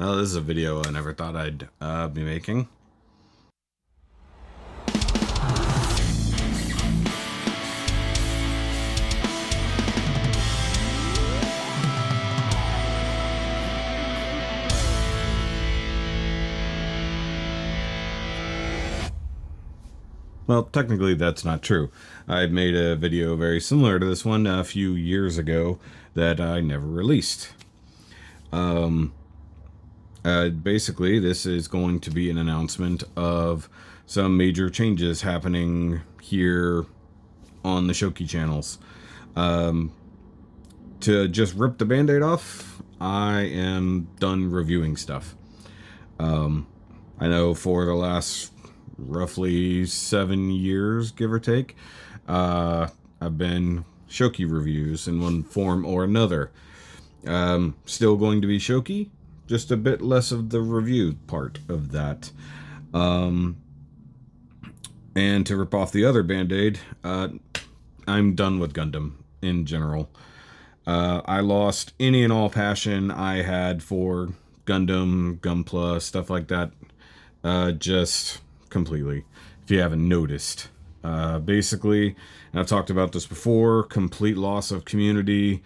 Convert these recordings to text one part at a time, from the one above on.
Well, this is a video I never thought I'd be making. Well, technically that's not true. I made a video very similar to this one a few years ago that I never released. Basically, this is going to be an announcement of some major changes happening here on the SHOKY channels. To just rip the band-aid off, I am done reviewing stuff. I know for the last roughly 7 years, give or take, I've been SHOKY reviews in one form or another. Still going to be SHOKY, just a bit less of the review part of that. And to rip off the other band-aid, I'm done with Gundam in general. I lost any and all passion I had for Gundam, Gunpla, stuff like that. Just completely, if you haven't noticed. Basically, and I've talked about this before, complete loss of community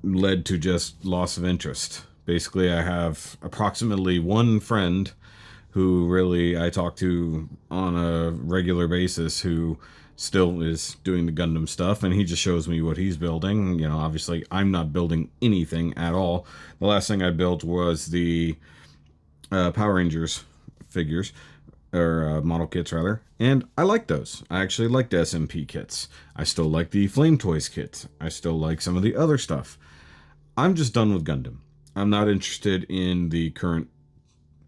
led to just loss of interest. Basically, I have approximately one friend who really I talk to on a regular basis who still is doing the Gundam stuff, and he just shows me what he's building. You know, obviously, I'm not building anything at all. The last thing I built was the Power Rangers figures, or model kits rather, and I like those. I actually like the SMP kits. I still like the Flame Toys kits. I still like some of the other stuff. I'm just done with Gundam. I'm not interested in the current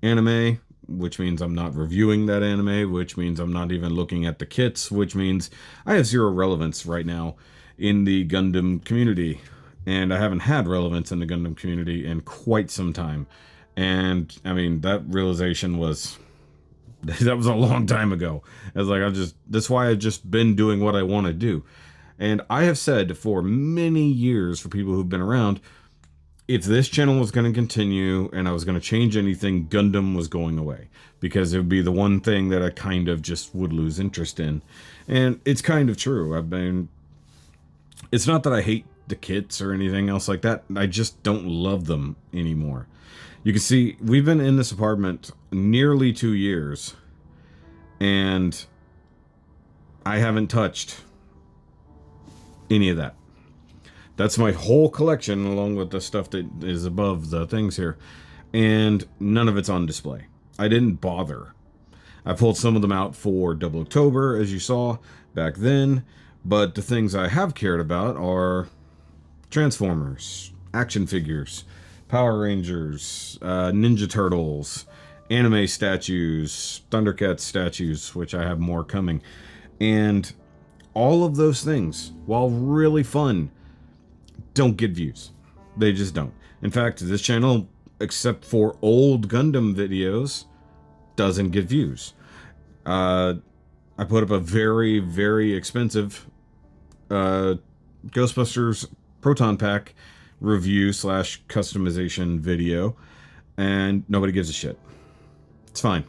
anime, which means I'm not reviewing that anime, which means I'm not even looking at the kits, which means I have zero relevance right now in the Gundam community, and I haven't had relevance in the Gundam community in quite some time. And I mean, that realization was that was a long time ago. I was like, that's why I've just been doing what I want to do. And I have said for many years, for people who've been around, if this channel was going to continue and I was going to change anything, Gundam was going away, because it would be the one thing that I kind of just would lose interest in. And it's kind of true. It's not that I hate the kits or anything else like that. I just don't love them anymore. You can see we've been in this apartment nearly 2 years, and I haven't touched any of that. That's my whole collection, along with the stuff that is above the things here, and none of it's on display. I didn't bother. I pulled some of them out for Double October, as you saw back then, but the things I have cared about are Transformers, action figures, Power Rangers, Ninja Turtles, anime statues, Thundercats statues, which I have more coming. And all of those things, while really fun, don't get views. They just don't. In fact, this channel, except for old Gundam videos, doesn't get views. I put up a very, very expensive Ghostbusters Proton Pack review / customization video, and nobody gives a shit. It's fine.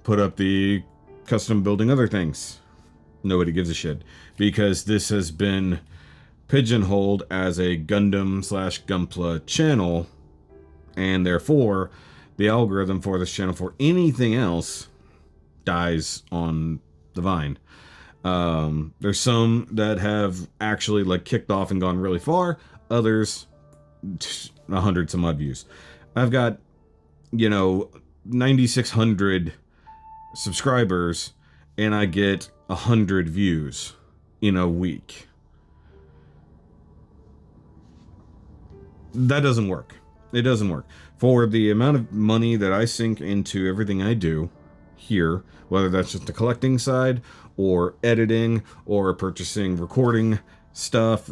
Put up the custom building other things. Nobody gives a shit, because this has been pigeonholed as a Gundam / Gunpla channel, and therefore the algorithm for this channel for anything else dies on the vine. There's some that have actually like kicked off and gone really far. Others, 100 some odd views. I've got, 9,600 subscribers, and I get 100 views in a week. That doesn't work. It doesn't work. For the amount of money that I sink into everything I do here, whether that's just the collecting side, or editing, or purchasing recording stuff,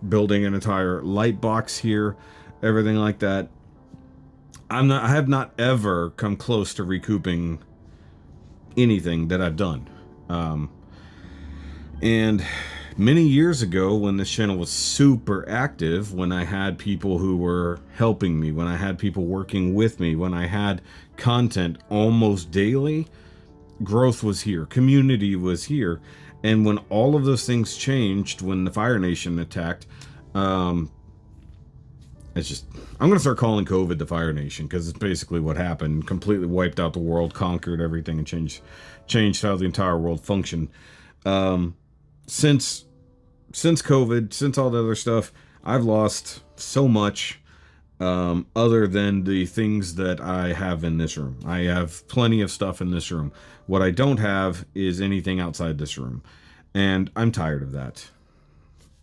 building an entire light box here, everything like that, I have not ever come close to recouping anything that I've done. And Many years ago, when this channel was super active, when I had people who were helping me, when I had people working with me, when I had content almost daily, growth was here, community was here. And when all of those things changed, when the Fire Nation attacked, it's just, I'm going to start calling COVID the Fire Nation, because it's basically what happened. Completely wiped out the world, conquered everything, and changed how the entire world functioned. Since COVID, since all the other stuff, I've lost so much, other than the things that I have in this room. I have plenty of stuff in this room. What I don't have is anything outside this room. And I'm tired of that.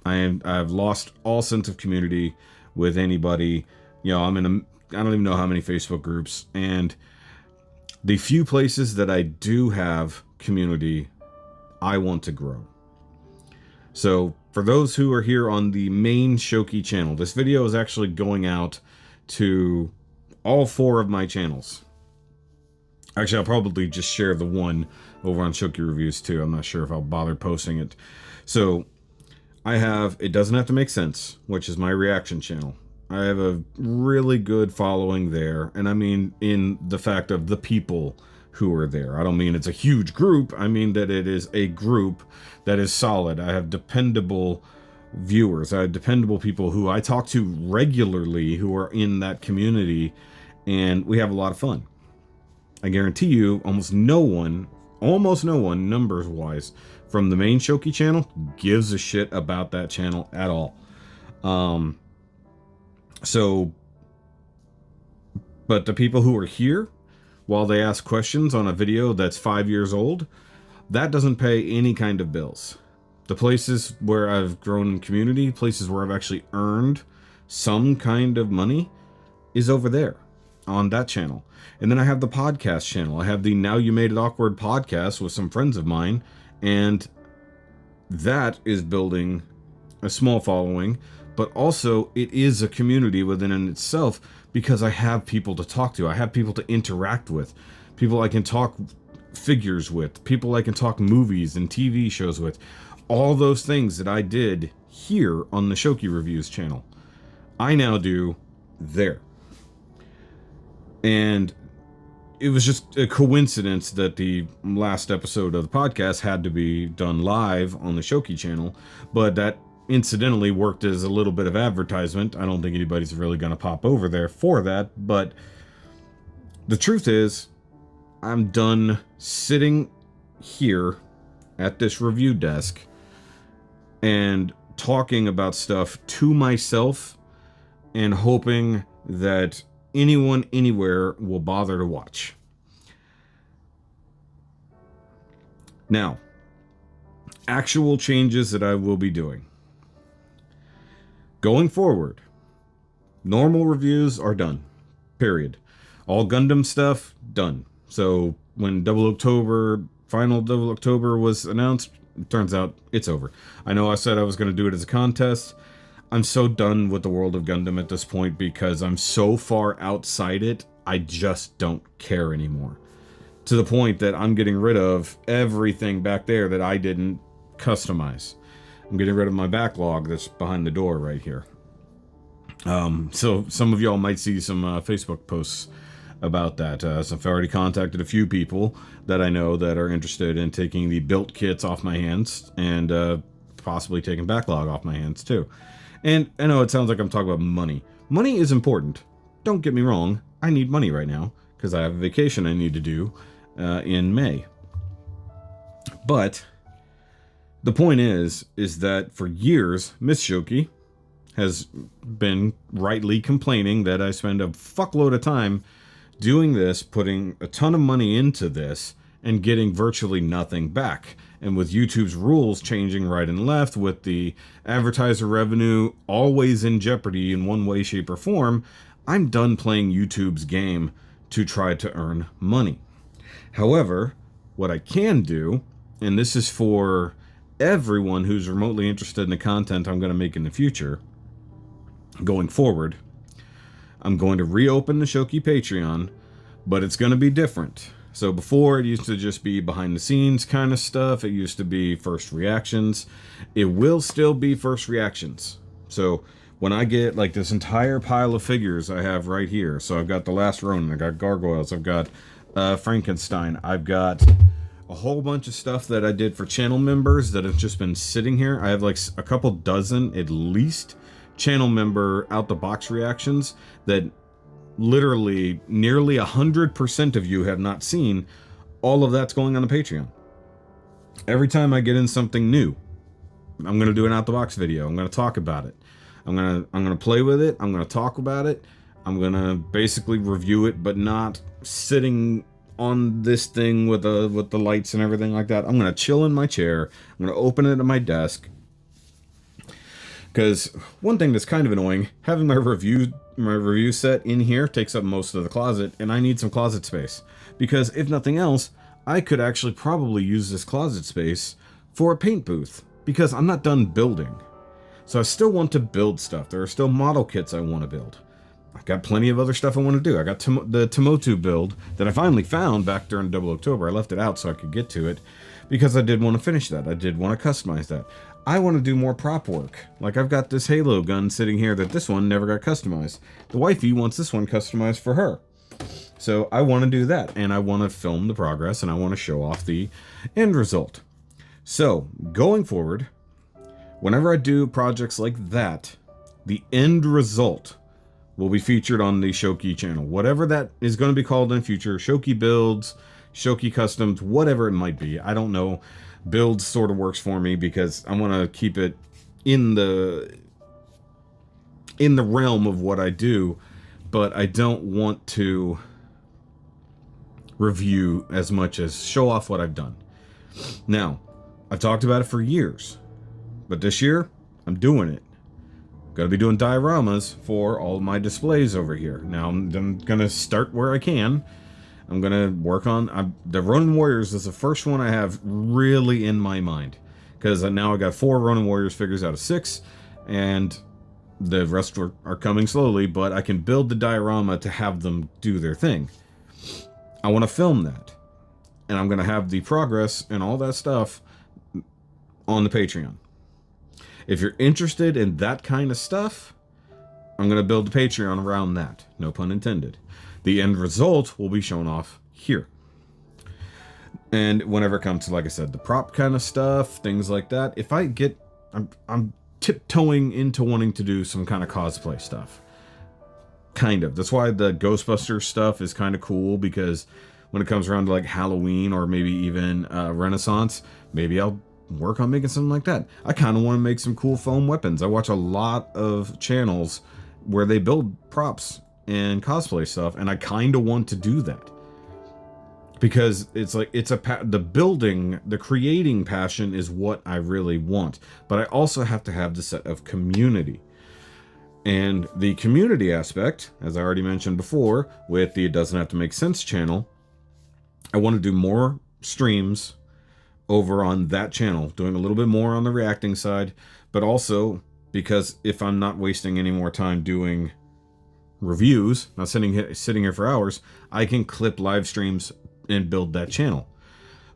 I've lost all sense of community with anybody. You know, I don't even know how many Facebook groups, and the few places that I do have community, I want to grow. So for those who are here on the main SHOKY channel, this video is actually going out to all 4 of my channels. Actually, I'll probably just share the one over on SHOKY Reviews too. I'm not sure if I'll bother posting it. So I have It Doesn't Have to Make Sense, which is my reaction channel. I have a really good following there, and I mean in the fact of the people who are there. I don't mean it's a huge group. I mean that it is a group that is solid. I have dependable viewers. I have dependable people who I talk to regularly who are in that community, and we have a lot of fun. I guarantee you almost no one, numbers wise, from the main SHOKY channel gives a shit about that channel at all. But the people who are here, while they ask questions on a video that's 5 years old, that doesn't pay any kind of bills. The places where I've grown in community, places where I've actually earned some kind of money, is over there on that channel. And then I have the podcast channel. I have the Now You Made It Awkward podcast with some friends of mine, and that is building a small following, but also it is a community within in itself, because I have people to talk to. I have people to interact with, people I can talk figures with, people I can talk movies and TV shows with. All those things that I did here on the SHOKY Reviews channel, I now do there. And it was just a coincidence that the last episode of the podcast had to be done live on the SHOKY channel, but that incidentally worked as a little bit of advertisement. I don't think anybody's really going to pop over there for that, but the truth is, I'm done sitting here at this review desk and talking about stuff to myself and hoping that anyone anywhere will bother to watch. Now, actual changes that I will be doing. Going forward, normal reviews are done. Period. All Gundam stuff, done. So when final Double October was announced, it turns out it's over. I know I said I was going to do it as a contest. I'm so done with the world of Gundam at this point because I'm so far outside it, I just don't care anymore. To the point that I'm getting rid of everything back there that I didn't customize. I'm getting rid of my backlog that's behind the door right here. So some of y'all might see some Facebook posts about that. So I've already contacted a few people that I know that are interested in taking the built kits off my hands and possibly taking backlog off my hands too. And I know it sounds like I'm talking about money. Money is important. Don't get me wrong. I need money right now because I have a vacation I need to do in May. But the point is that for years, Miss SHOKY has been rightly complaining that I spend a fuckload of time doing this, putting a ton of money into this, and getting virtually nothing back. And with YouTube's rules changing right and left, with the advertiser revenue always in jeopardy in one way, shape, or form, I'm done playing YouTube's game to try to earn money. However, what I can do, and this is for everyone who's remotely interested in the content I'm going to make in the future, going forward, I'm going to reopen the SHOKY Patreon, but it's going to be different. So before, it used to just be behind the scenes kind of stuff. It used to be first reactions. It will still be first reactions. So when I get like this entire pile of figures I have right here, so I've got the Last Ronin, I've got Gargoyles, I've got Frankenstein, I've got a whole bunch of stuff that I did for channel members that have just been sitting here. I have like a couple dozen at least channel member out the box reactions that literally nearly 100% of you have not seen. All of that's going on the Patreon. Every time I get in something new, I'm going to do an out the box video. I'm going to talk about it. I'm going to play with it. I'm going to talk about it. I'm going to basically review it, but not sitting on this thing with the lights and everything like that. I'm going to chill in my chair. I'm going to open it at my desk. Because one thing that's kind of annoying, having my review set in here takes up most of the closet, and I need some closet space. Because if nothing else, I could actually probably use this closet space for a paint booth, because I'm not done building. So I still want to build stuff. There are still model kits I want to build. I've got plenty of other stuff I want to do. I got the Tomotu build that I finally found back during Double October. I left it out so I could get to it, because I did want to finish that. I did want to customize that. I want to do more prop work. Like, I've got this Halo gun sitting here that this one never got customized. The wifey wants this one customized for her. So I want to do that, and I want to film the progress, and I want to show off the end result. So, going forward, whenever I do projects like that, the end result will be featured on the SHOKY channel. Whatever that is going to be called in the future, SHOKY builds, SHOKY customs, whatever it might be. I don't know. Builds sort of works for me because I want to keep it in the realm of what I do, but I don't want to review as much as show off what I've done. Now, I've talked about it for years, but this year I'm doing it. Gonna be doing dioramas for all of my displays over here. Now I'm gonna start where I can. I'm gonna work on the Ronin Warriors is the first one I have really in my mind, because now I got 4 Ronin Warriors figures out of 6, and the rest are coming slowly. But I can build the diorama to have them do their thing. I want to film that, and I'm gonna have the progress and all that stuff on the Patreon. If you're interested in that kind of stuff, I'm gonna build the Patreon around that. No pun intended. The end result will be shown off here. And whenever it comes to, like I said, the prop kind of stuff, things like that, if I get... I'm tiptoeing into wanting to do some kind of cosplay stuff. Kind of. That's why the Ghostbusters stuff is kind of cool, because when it comes around to like Halloween or maybe even Renaissance, maybe I'll work on making something like that. I kind of want to make some cool foam weapons. I watch a lot of channels where they build props and cosplay stuff, and I kind of want to do that, because it's like the building, the creating passion is what I really want, but I also have to have the set of community. And the community aspect, as I already mentioned before with the It Doesn't Have to Make Sense channel, I want to do more streams over on that channel, doing a little bit more on the reacting side, but also because if I'm not wasting any more time doing reviews, not sitting here for hours, I can clip live streams and build that channel.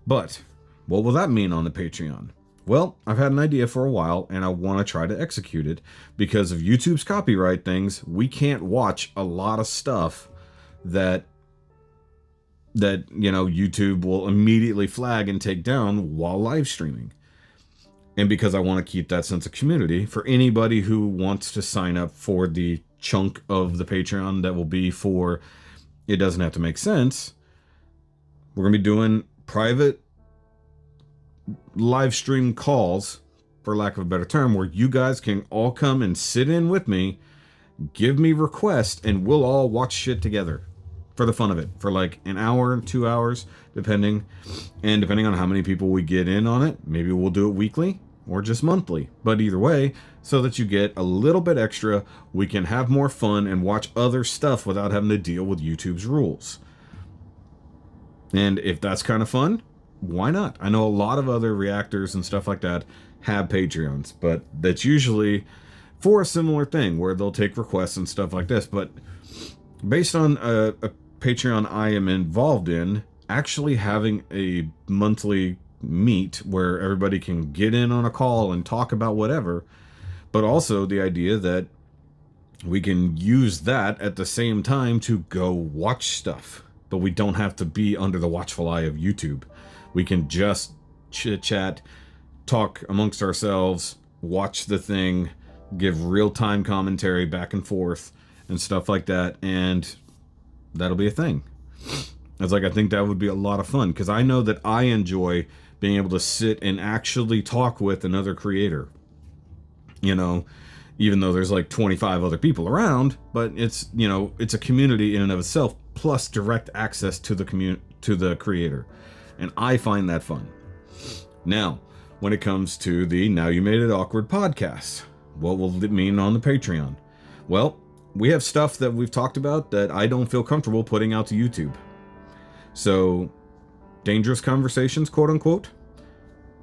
But what will that mean on the Patreon? Well, I've had an idea for a while, and I want to try to execute it. Because of YouTube's copyright things, we can't watch a lot of stuff that you know, YouTube will immediately flag and take down while live streaming. And because I want to keep that sense of community, for anybody who wants to sign up for the chunk of the Patreon that will be for It Doesn't Have to Make Sense, we're going to be doing private live stream calls, for lack of a better term, where you guys can all come and sit in with me, give me requests, and we'll all watch shit together for the fun of it, for like an hour, 2 hours, depending on how many people we get in on it. Maybe we'll do it weekly or just monthly, but either way, so that you get a little bit extra, we can have more fun and watch other stuff without having to deal with YouTube's rules. And if that's kind of fun, why not? I know a lot of other reactors and stuff like that have Patreons, but that's usually for a similar thing where they'll take requests and stuff like this. But based on a Patreon I am involved in, actually having a monthly meet where everybody can get in on a call and talk about whatever, but also the idea that we can use that at the same time to go watch stuff, but we don't have to be under the watchful eye of YouTube. We can just chit chat, talk amongst ourselves, watch the thing, give real-time commentary back and forth and stuff like that, and that'll be a thing. It's like, I think that would be a lot of fun, because I know that I enjoy being able to sit and actually talk with another creator. You know, even though there's like 25 other people around, but it's, you know, it's a community in and of itself, plus direct access to the creator. And I find that fun. Now, when it comes to the Now You Made It Awkward podcast, what will it mean on the Patreon? Well, we have stuff that we've talked about that I don't feel comfortable putting out to YouTube. So, dangerous conversations, quote unquote,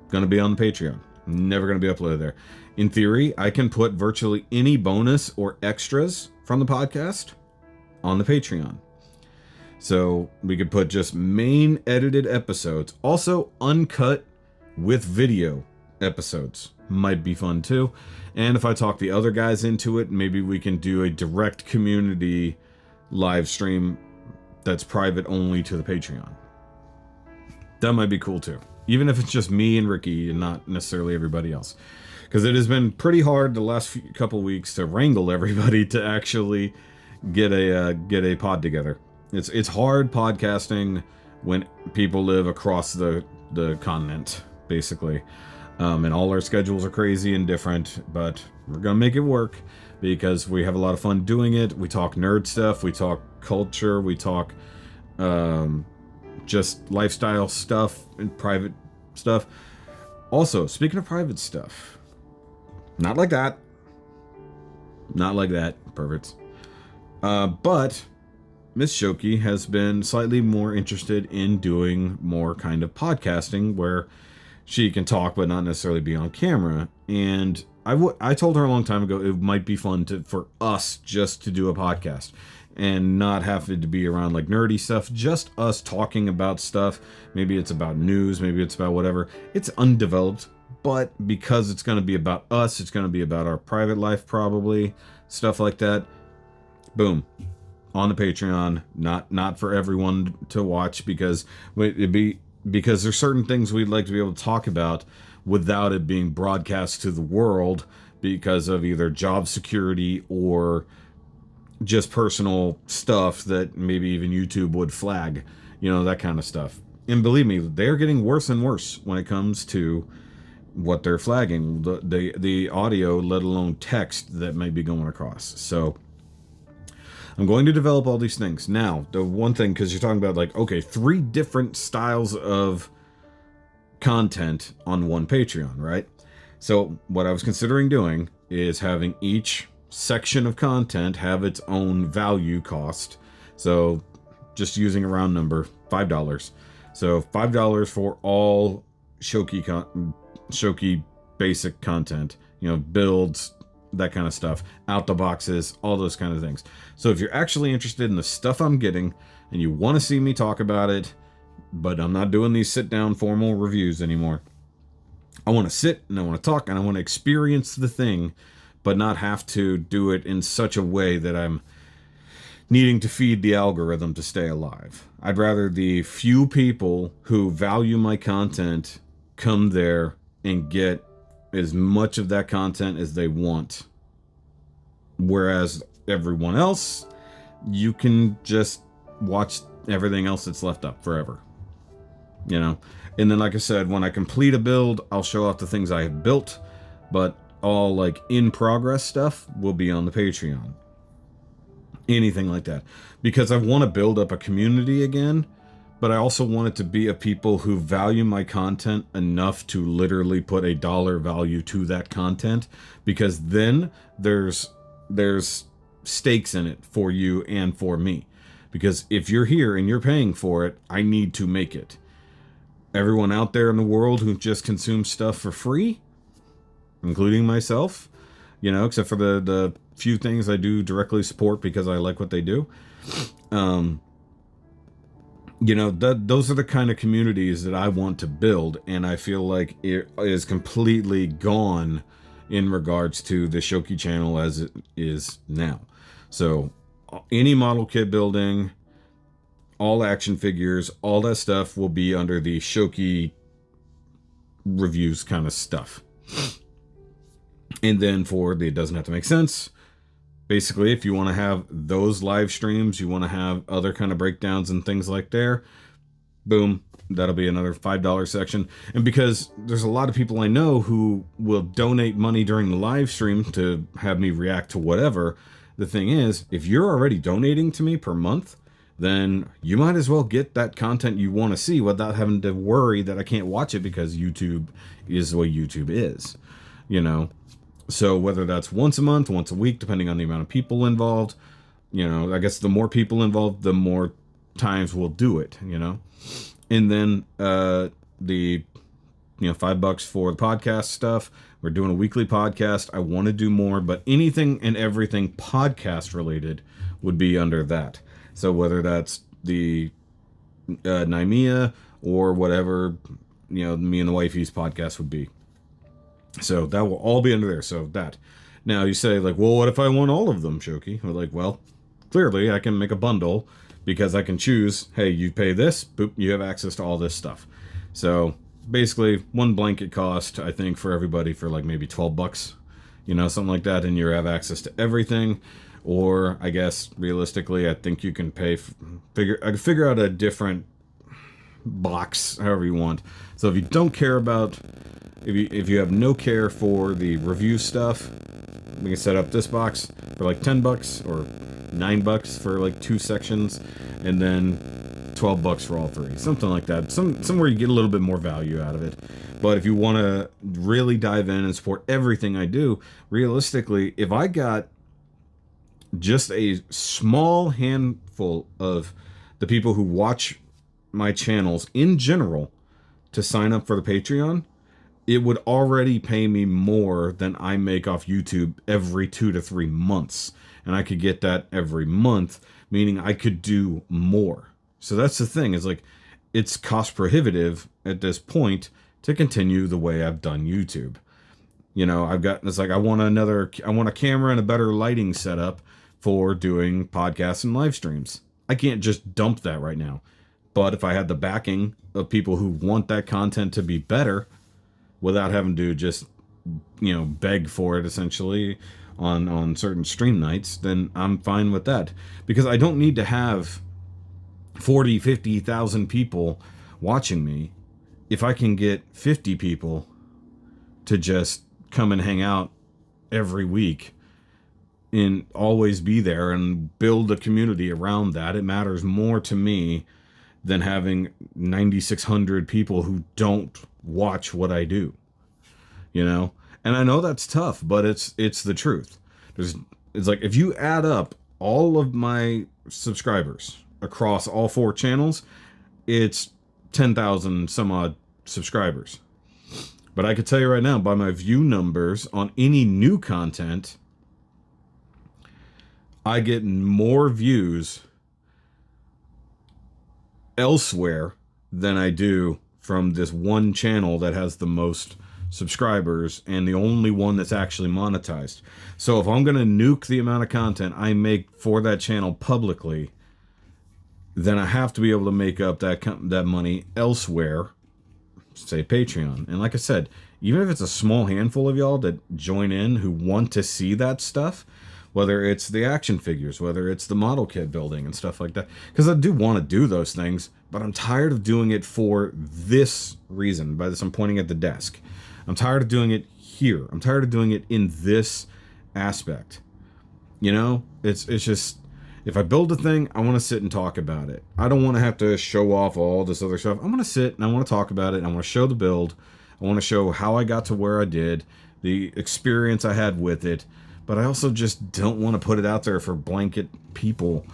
gonna be on the Patreon. Never gonna be uploaded there. In theory, I can put virtually any bonus or extras from the podcast on the Patreon. So we could put just main edited episodes. Also uncut with video episodes. Might be fun too. And if I talk the other guys into it, maybe we can do a direct community live stream that's private only to the Patreon. That might be cool too. Even if it's just me and Ricky and not necessarily everybody else. Because it has been pretty hard the last couple weeks to wrangle everybody to actually get a pod together. It's hard podcasting when people live across the continent, basically. And all our schedules are crazy and different, but we're gonna make it work because we have a lot of fun doing it. We talk nerd stuff, we talk culture, we talk just lifestyle stuff and private stuff. Also, speaking of private stuff, not like that, perverts. But Miss Shoky has been slightly more interested in doing more kind of podcasting where she can talk but not necessarily be on camera. And I told her a long time ago it might be fun for us just to do a podcast and not have to be around like nerdy stuff, just us talking about stuff. Maybe it's about news, maybe it's about whatever. It's undeveloped, but because it's going to be about us, it's going to be about our private life probably, stuff like that. Boom. On the Patreon, not for everyone to watch because there's certain things we'd like to be able to talk about without it being broadcast to the world because of either job security or just personal stuff that maybe even YouTube would flag, you know, that kind of stuff. And believe me, they're getting worse and worse when it comes to what they're flagging, the audio, let alone text that may be going across. So I'm going to develop all these things. Now, the one thing, because you're talking about like, okay, 3 different styles of content on one Patreon, right? So what I was considering doing is having each section of content have its own value cost. So just using a round number, $5. So $5 for all Shoky basic content, you know, builds, that kind of stuff, out the boxes, all those kind of things. So if you're actually interested in the stuff I'm getting and you want to see me talk about it, but I'm not doing these sit down formal reviews anymore. I want to sit and I want to talk and I want to experience the thing, but not have to do it in such a way that I'm needing to feed the algorithm to stay alive. I'd rather the few people who value my content come there and get as much of that content as they want. Whereas everyone else, you can just watch everything else that's left up forever. You know? And then, like I said, when I complete a build, I'll show off the things I have built, but all like in progress stuff will be on the Patreon. Anything like that. Because I want to build up a community again, but I also want it to be of people who value my content enough to literally put a dollar value to that content, because then there's stakes in it for you and for me. Because if you're here and you're paying for it, I need to make it. Everyone out there in the world who just consumes stuff for free, including myself, you know, except for the few things I do directly support because I like what they do. those are the kind of communities that I want to build, and I feel like it is completely gone in regards to the Shoky channel as it is now. So any model kit building, all action figures, all that stuff will be under the Shoky reviews kind of stuff. And then for the It Doesn't Have to Make Sense, basically, if you want to have those live streams, you want to have other kind of breakdowns and things like there, boom, that'll be another $5 section. And because there's a lot of people I know who will donate money during the live stream to have me react to whatever, the thing is, if you're already donating to me per month, then you might as well get that content you want to see without having to worry that I can't watch it because YouTube is the way YouTube is, So whether that's once a month, once a week, depending on the amount of people involved, I guess the more people involved, the more times we'll do it, And then the $5 for the podcast stuff. We're doing a weekly podcast. I want to do more, but anything and everything podcast related would be under that. So whether that's the Nymea or whatever, me and the wifey's podcast would be. So that will all be under there. So that. Now you say, like, well, what if I want all of them, Shoky? We're like, well, clearly I can make a bundle because I can choose, hey, you pay this, boop, you have access to all this stuff. So basically one blanket cost, I think, for everybody for like maybe $12, something like that. And you have access to everything. Or I guess realistically, I think you can pay, figure out a different box, however you want. So if you don't care about, if you have no care for the review stuff, we can set up this box for like $10 or $9 for like 2 sections, and then $12 for all 3, something like that. Somewhere you get a little bit more value out of it. But if you want to really dive in and support everything I do, realistically, if I got just a small handful of the people who watch my channels in general to sign up for the Patreon, it would already pay me more than I make off YouTube every 2 to 3 months. And I could get that every month, meaning I could do more. So that's the thing, is like, it's cost prohibitive at this point to continue the way I've done YouTube. It's like, I want a camera and a better lighting setup for doing podcasts and live streams. I can't just dump that right now. But if I had the backing of people who want that content to be better without having to just, beg for it essentially on certain stream nights, then I'm fine with that. Because I don't need to have 40, 50,000 people watching me if I can get 50 people to just come and hang out every week and always be there and build a community around that. It matters more to me than having 9,600 people who don't watch what I do, And I know that's tough, but it's the truth. It's like, if you add up all of my subscribers across all 4 channels, it's 10,000 some odd subscribers. But I could tell you right now, by my view numbers on any new content, I get more views elsewhere than I do from this one channel that has the most subscribers and the only one that's actually monetized. So if I'm going to nuke the amount of content I make for that channel publicly, then I have to be able to make up that money elsewhere, say Patreon. And like I said, even if it's a small handful of y'all that join in who want to see that stuff, whether it's the action figures, whether it's the model kit building and stuff like that, because I do want to do those things, but I'm tired of doing it for this reason. By this, I'm pointing at the desk. I'm tired of doing it here. I'm tired of doing it in this aspect. It's just, if I build a thing, I want to sit and talk about it. I don't want to have to show off all this other stuff. I want to sit and I want to talk about it. I want to show the build. I want to show how I got to where I did, the experience I had with it. But I also just don't want to put it out there for blanket people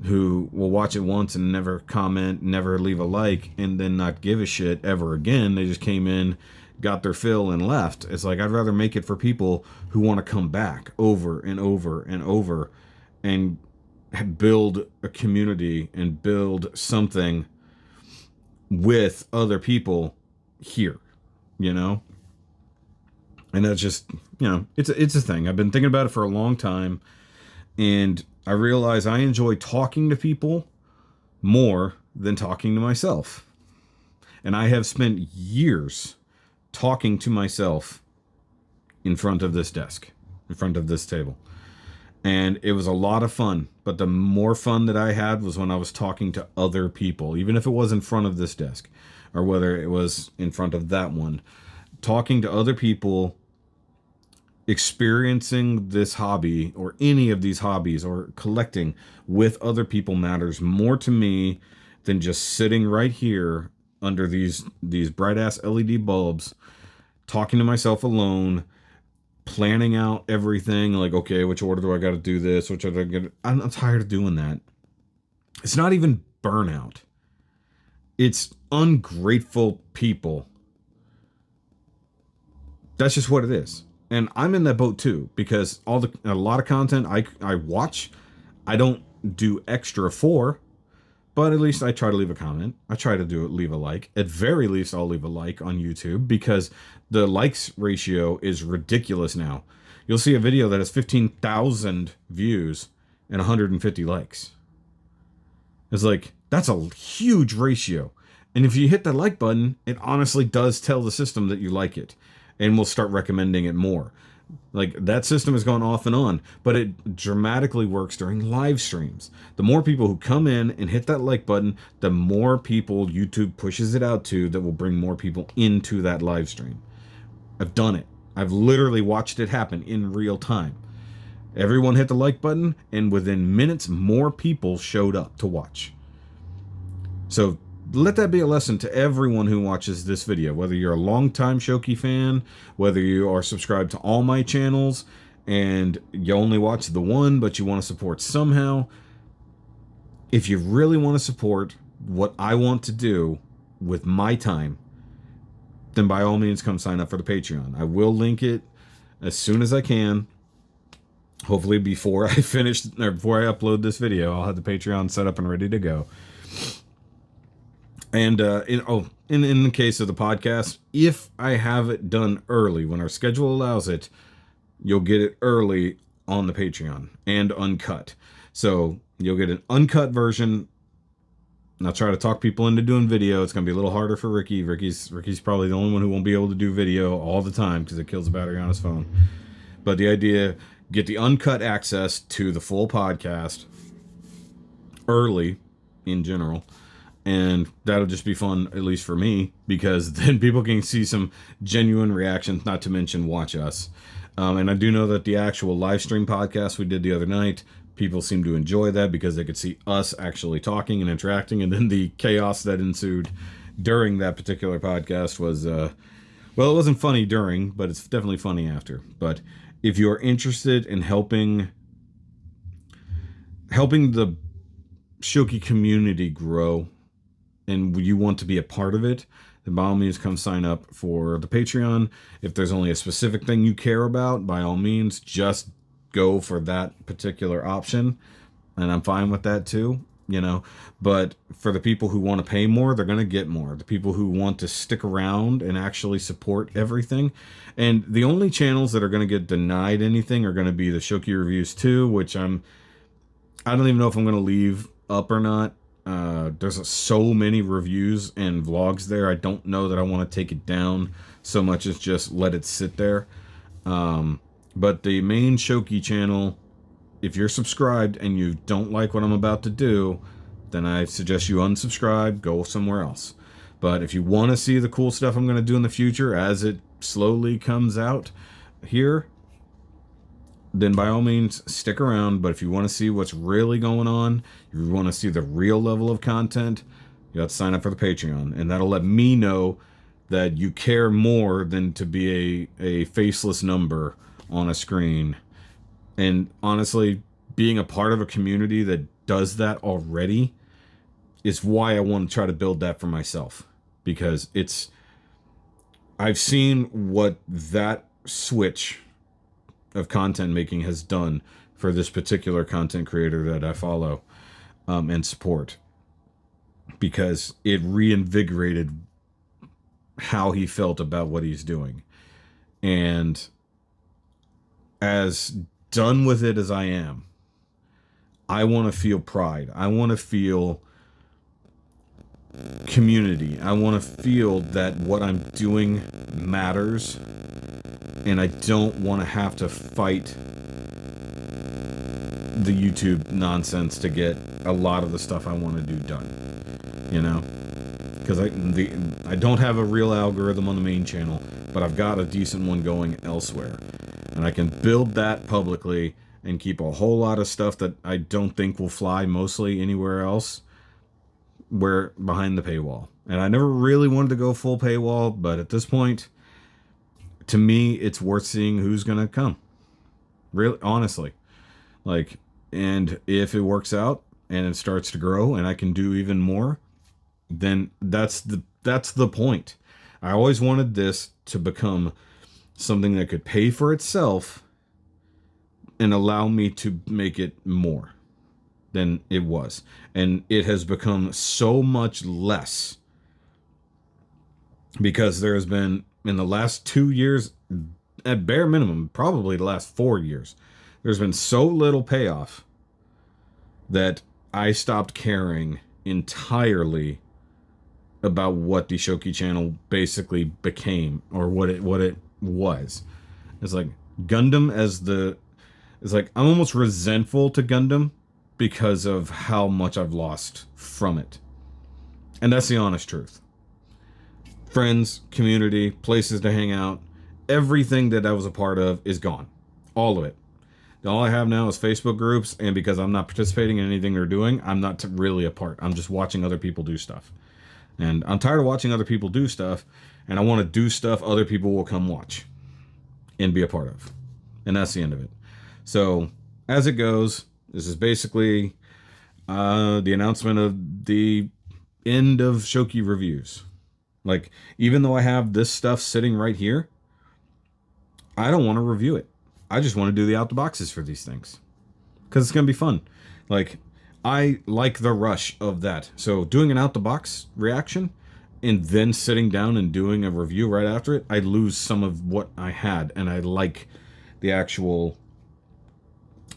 who will watch it once and never comment, never leave a like, and then not give a shit ever again. They just came in, got their fill, and left. It's like, I'd rather make it for people who want to come back over and over and over and build a community and build something with other people here, you know? And that's just, it's a thing. I've been thinking about it for a long time, and I realize I enjoy talking to people more than talking to myself. And I have spent years talking to myself in front of this desk, in front of this table. And it was a lot of fun, but the more fun that I had was when I was talking to other people, even if it was in front of this desk or whether it was in front of that one. Talking to other people, experiencing this hobby or any of these hobbies or collecting with other people matters more to me than just sitting right here under these bright ass LED bulbs, talking to myself alone, planning out everything like, okay, which order do I got to do this? Which order do I get? I'm tired of doing that. It's not even burnout. It's ungrateful people. That's just what it is. And I'm in that boat too, because a lot of content I watch, I don't do extra for, but at least I try to leave a comment. I try to leave a like. At very least, I'll leave a like on YouTube, because the likes ratio is ridiculous now. You'll see a video that has 15,000 views and 150 likes. It's like, that's a huge ratio. And if you hit the like button, it honestly does tell the system that you like it, and will start recommending it more. Like, that system has gone off and on, but it dramatically works during live streams. The more people who come in and hit that like button, the more people YouTube pushes it out to, that will bring more people into that live stream. I've done it. I've literally watched it happen in real time. Everyone hit the like button, and within minutes, more people showed up to watch. So let that be a lesson to everyone who watches this video, whether you're a longtime SHOKY fan, whether you are subscribed to all my channels and you only watch the one, but you want to support somehow. If you really want to support what I want to do with my time, then by all means come sign up for the Patreon. I will link it as soon as I can. Hopefully before I finish, or before I upload this video, I'll have the Patreon set up and ready to go. And in the case of the podcast, if I have it done early, when our schedule allows it, you'll get it early on the Patreon and uncut. So you'll get an uncut version. And I'll try to talk people into doing video. It's going to be a little harder for Ricky. Ricky's probably the only one who won't be able to do video all the time because it kills the battery on his phone. But the idea, get the uncut access to the full podcast early in general. And that'll just be fun, at least for me, because then people can see some genuine reactions, not to mention watch us. And I do know that the actual live stream podcast we did the other night, people seem to enjoy that because they could see us actually talking and interacting. And then the chaos that ensued during that particular podcast was, well, it wasn't funny during, but it's definitely funny after. But if you're interested in helping the SHOKY community grow, and you want to be a part of it, then by all means come sign up for the Patreon. If there's only a specific thing you care about, by all means just go for that particular option, and I'm fine with that too, but for the people who want to pay more, they're going to get more. The people who want to stick around and actually support everything, and the only channels that are going to get denied anything are going to be the SHOKY Reviews 2, which I don't even know if I'm going to leave up or not. There's so many reviews and vlogs there. I don't know that I want to take it down so much as just let it sit there. But the main SHOKY channel, if you're subscribed and you don't like what I'm about to do, then I suggest you unsubscribe, go somewhere else. But if you want to see the cool stuff I'm going to do in the future as it slowly comes out here, then by all means stick around. But if you want to see what's really going on, if you want to see the real level of content, you have to sign up for the Patreon, and that'll let me know that you care more than to be a faceless number on a screen. And honestly, being a part of a community that does that already is why I want to try to build that for myself, because I've seen what that switch of content making has done for this particular content creator that I follow and support. because it reinvigorated how he felt about what he's doing. And as done with it as I am, I want to feel pride. I want to feel community. I want to feel that what I'm doing matters, and I don't want to have to fight the YouTube nonsense to get a lot of the stuff I want to do done, you know? Because I don't have a real algorithm on the main channel, but I've got a decent one going elsewhere. And I can build that publicly and keep a whole lot of stuff that I don't think will fly mostly anywhere else where behind the paywall. And I never really wanted to go full paywall, but at this point, to me, it's worth seeing who's going to come. Really, honestly. Like, and if it works out and it starts to grow and I can do even more, then that's the point. I always wanted this to become something that could pay for itself and allow me to make it more than it was. And it has become so much less because there has been, in the last 2 years, at bare minimum, probably the last 4 years, there's been so little payoff that I stopped caring entirely about what the Shoky channel basically became, or what it was. It's like Gundam it's like I'm almost resentful to Gundam because of how much I've lost from it. And that's the honest truth. Friends, community, places to hang out, everything that I was a part of is gone. All of it. All I have now is Facebook groups, and because I'm not participating in anything they're doing, I'm not really a part. I'm just watching other people do stuff. And I'm tired of watching other people do stuff, and I want to do stuff other people will come watch and be a part of. And that's the end of it. So, as it goes, this is basically the announcement of the end of Shoky reviews. Like, even though I have this stuff sitting right here, I don't want to review it. I just want to do the out the boxes for these things. Because it's going to be fun. Like, I like the rush of that. So doing an out the box reaction and then sitting down and doing a review right after it, I lose some of what I had. And I like the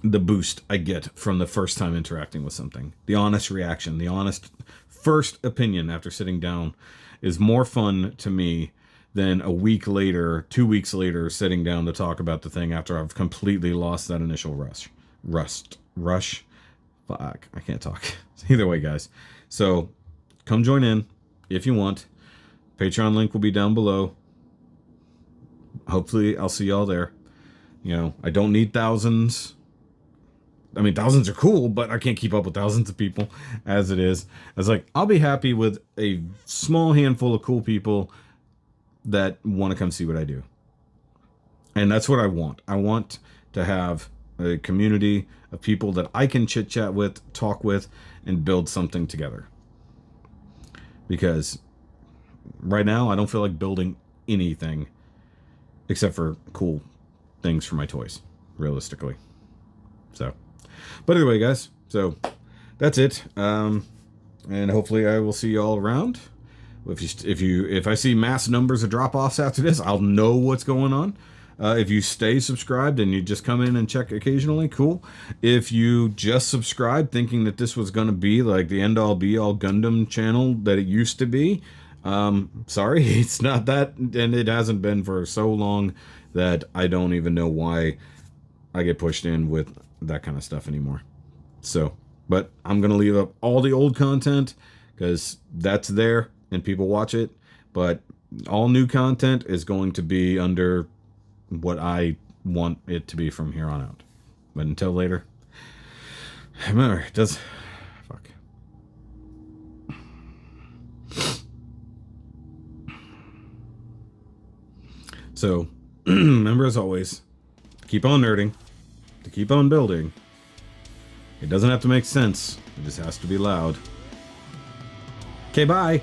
boost I get from the first time interacting with something. The honest reaction, the honest first opinion after sitting down is more fun to me than a week later, 2 weeks later, sitting down to talk about the thing after I've completely lost that initial rush. Fuck, I can't talk. Either way, guys. So, come join in if you want. Patreon link will be down below. Hopefully, I'll see y'all there. You know, I don't need thousands. I mean, thousands are cool, but I can't keep up with thousands of people as it is. I was like, I'll be happy with a small handful of cool people that want to come see what I do. And that's what I want. I want to have a community of people that I can chit chat with, talk with, and build something together. Because right now, I don't feel like building anything except for cool things for my toys, realistically. So, but anyway, guys, so that's it. And hopefully I will see you all around. If I see mass numbers of drop-offs after this, I'll know what's going on. If you stay subscribed and you just come in and check occasionally, cool. If you just subscribed thinking that this was going to be like the end-all be-all Gundam channel that it used to be, sorry, it's not that, and it hasn't been for so long that I don't even know why I get pushed in with that kind of stuff anymore. So, but I'm going to leave up all the old content because that's there and people watch it, but all new content is going to be under what I want it to be from here on out. But until later, remember, it does... Fuck. So, remember as always, keep on nerding, to keep on building. It doesn't have to make sense, it just has to be loud. Okay, bye!